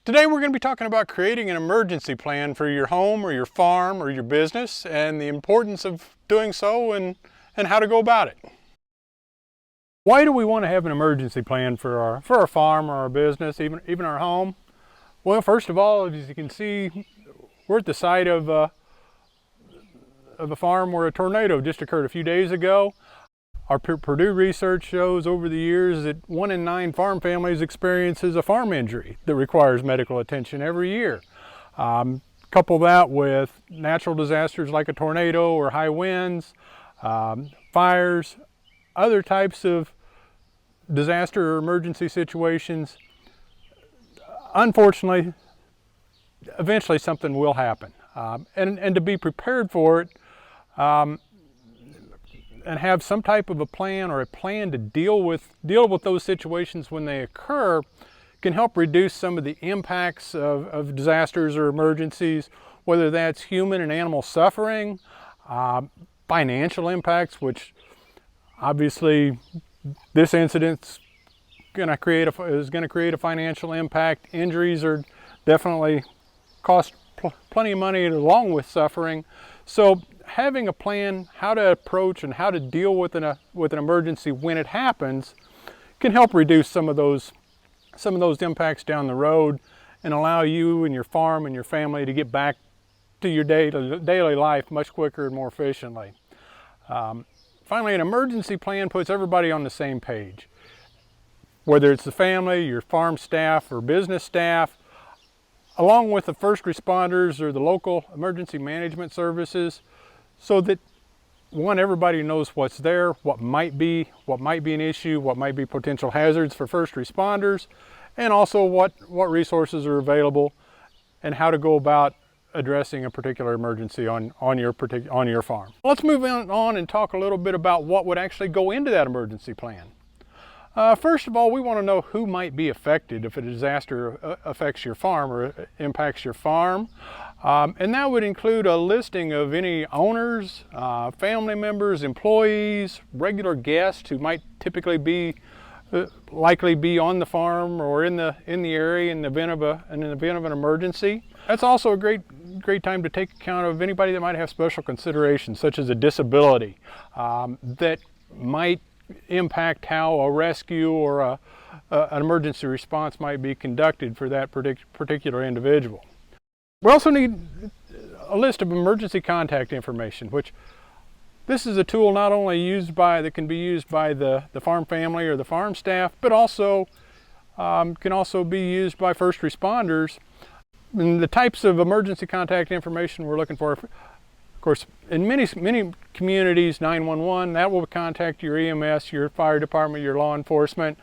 Today we're going to be talking about creating an emergency plan for your home or your farm or your business and the importance of doing so and how to go about it. Why do we want to have an emergency plan for our farm or our business, even our home? Well, first of all, as you can see, we're at the site of a farm where a tornado just occurred a few days ago. Our Purdue research shows over the years that 1 in 9 farm families experiences a farm injury that requires medical attention every year. Couple that with natural disasters like a tornado or high winds, fires, other types of disaster or emergency situations. Unfortunately, eventually something will happen. And to be prepared for it, and have some type of a plan or a plan to deal with those situations when they occur can help reduce some of the impacts of disasters or emergencies, whether that's human and animal suffering, financial impacts, which obviously this incident's is going to create a financial impact. Injuries are definitely cost plenty of money along with suffering. So having a plan how to approach and how to deal with an emergency when it happens can help reduce some of those impacts down the road and allow you and your farm and your family to get back to your daily life much quicker and more efficiently. Finally, an emergency plan puts everybody on the same page, whether it's the family, your farm staff, or business staff, along with the first responders or the local emergency management services, so that everybody knows what's there, what might be an issue, what might be potential hazards for first responders, and also what resources are available and how to go about addressing a particular emergency on your farm. Let's move on and talk a little bit about what would actually go into that emergency plan. First of all, we want to know who might be affected if a disaster affects your farm or impacts your farm. And that would include a listing of any owners, family members, employees, regular guests who might typically likely be on the farm or in the area in the event of an emergency. That's also a great time to take account of anybody that might have special considerations, such as a disability that might impact how a rescue or an emergency response might be conducted for that particular individual. We also need a list of emergency contact information, which this is a tool not only that can be used by the farm family or the farm staff, but also can also be used by first responders. And the types of emergency contact information we're looking for, of course, in many communities, 911, that will contact your EMS, your fire department, your law enforcement.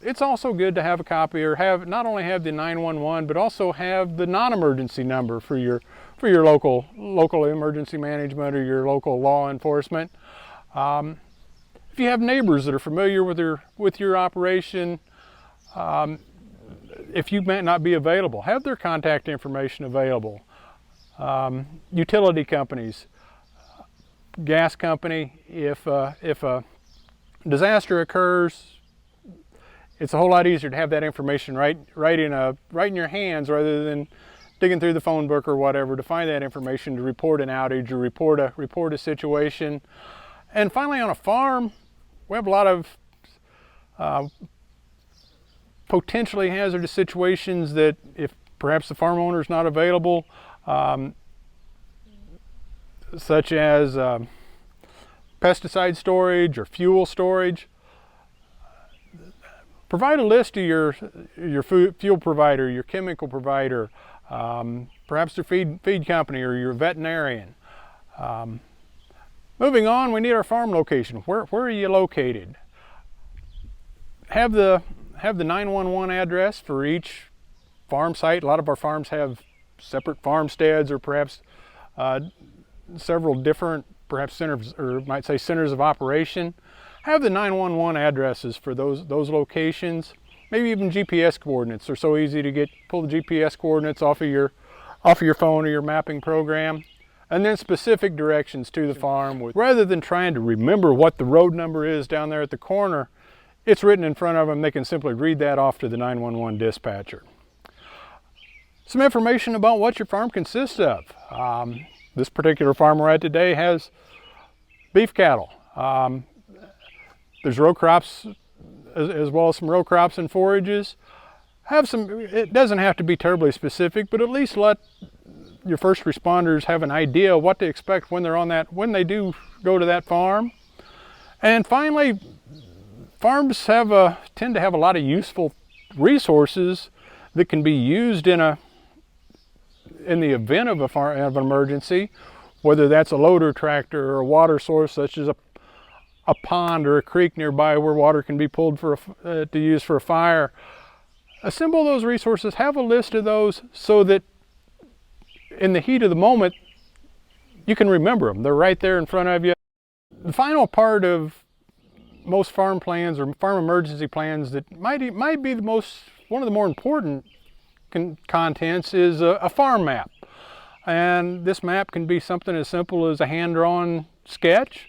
It's also good to have a copy or not only have the 911, but also have the non-emergency number for your local emergency management or your local law enforcement. If you have neighbors that are familiar with your operation, if you might not be available, have their contact information available. Utility companies, gas company, if a disaster occurs, it's a whole lot easier to have that information right in your hands rather than digging through the phone book or whatever to find that information to report an outage or report a situation. And finally, on a farm, we have a lot of potentially hazardous situations that if perhaps the farm owner is not available, such as pesticide storage or fuel storage. Provide a list to your fuel provider, your chemical provider, perhaps their feed company or your veterinarian. Moving on, we need our farm location. Where are you located? Have the 911 address for each farm site. A lot of our farms have separate farmsteads or perhaps several different centers, or might say centers of operation. Have the 911 addresses for those locations. Maybe even GPS coordinates. They're so easy to pull the GPS coordinates off of your phone or your mapping program. And then specific directions to the farm. Rather than trying to remember what the road number is down there at the corner, it's written in front of them. They can simply read that off to the 911 dispatcher. Some information about what your farm consists of. This particular farm we're at today has beef cattle. There's row crops as well as some row crops and forages. It doesn't have to be terribly specific, but at least let your first responders have an idea of what to expect when when they do go to that farm. And finally, farms tend to have a lot of useful resources that can be used in the event of an emergency, whether that's a loader tractor or a water source such as a pond or a creek nearby where water can be pulled to use for a fire. Assemble those resources, have a list of those so that in the heat of the moment you can remember them. They're right there in front of you. The final part of most farm plans or farm emergency plans that might be one of the more important contents is a farm map. And this map can be something as simple as a hand-drawn sketch.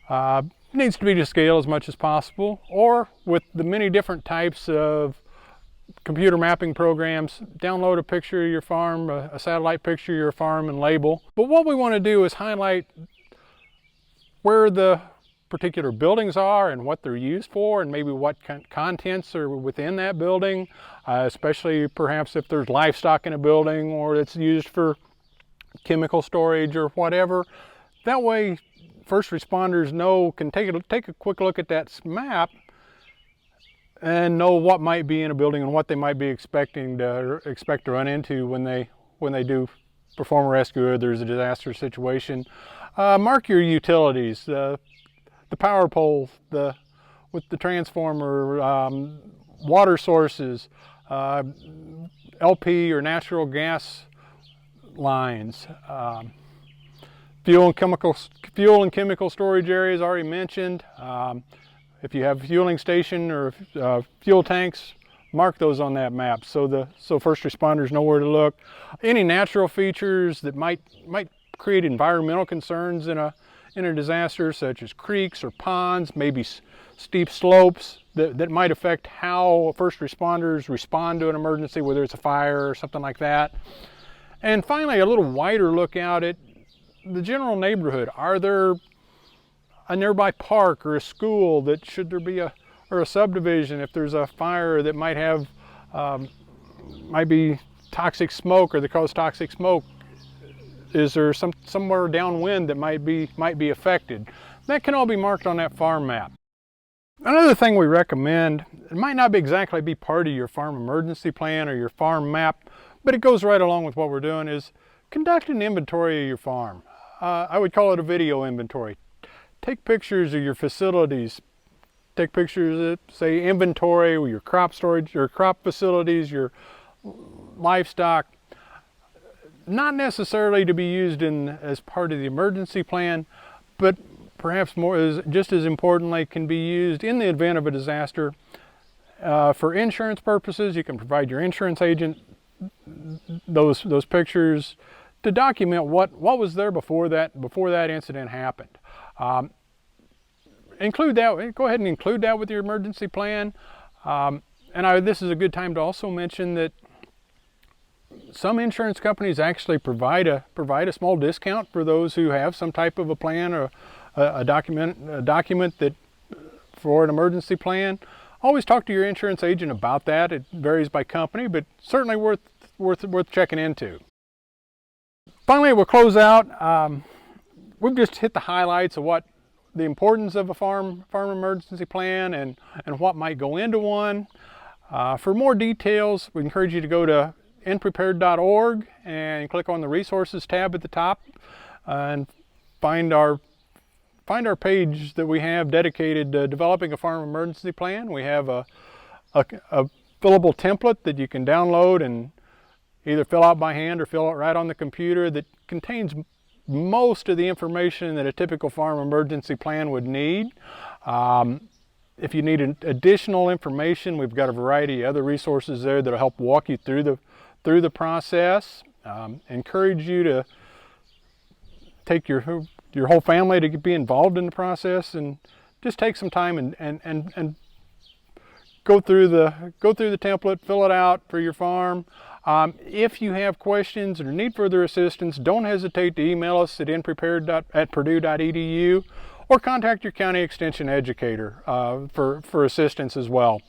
It needs to be to scale as much as possible, or with the many different types of computer mapping programs, download a picture of your farm, a satellite picture of your farm, and label. But what we want to do is highlight where the particular buildings are and what they're used for, and maybe what contents are within that building, especially perhaps if there's livestock in a building or it's used for chemical storage or whatever. That way first responders can take a quick look at that map and know what might be in a building and what they might be expect to run into when they do perform a rescue or there's a disaster situation. Mark your utilities, the power pole, with the transformer, water sources, LP or natural gas lines, fuel and chemical storage areas already mentioned. If you have a fueling station or fuel tanks, mark those on that map so first responders know where to look. Any natural features that might create environmental concerns in a disaster, such as creeks or ponds, maybe steep slopes that might affect how first responders respond to an emergency, whether it's a fire or something like that. And finally, a little wider look out at the general neighborhood. Are there a nearby park or a school that should there be a subdivision if there's a fire that might be toxic smoke or that cause toxic smoke? Is there somewhere downwind that might be affected? That can all be marked on that farm map. Another thing we recommend, it might not exactly be part of your farm emergency plan or your farm map, but it goes right along with what we're doing, is conduct an inventory of your farm. I would call it a video inventory. Take pictures of your facilities. Take pictures of, say, inventory with your crop storage, your crop facilities, your livestock. Not necessarily to be used as part of the emergency plan, but perhaps just as importantly, can be used in the event of a disaster. For insurance purposes, you can provide your insurance agent those pictures to document what was there before that incident happened. Include that. Go ahead and include that with your emergency plan. This is a good time to also mention that some insurance companies actually provide a small discount for those who have some type of a plan or a document that for an emergency plan. Always talk to your insurance agent about that. It varies by company, but certainly worth checking into. Finally, we'll close out. We've just hit the highlights of what the importance of a farm emergency plan and what might go into one. For more details, we encourage you to go to nprepared.org and click on the resources tab at the top and find our page that we have dedicated to developing a farm emergency plan. We have a fillable template that you can download and either fill out by hand or fill it right on the computer that contains most of the information that a typical farm emergency plan would need. If you need additional information, we've got a variety of other resources there that'll help walk you through the process. Encourage you to take your whole family to be involved in the process and just take some time and go through the template, fill it out for your farm. If you have questions or need further assistance, don't hesitate to email us at nprepared@purdue.edu or contact your county extension educator for assistance as well.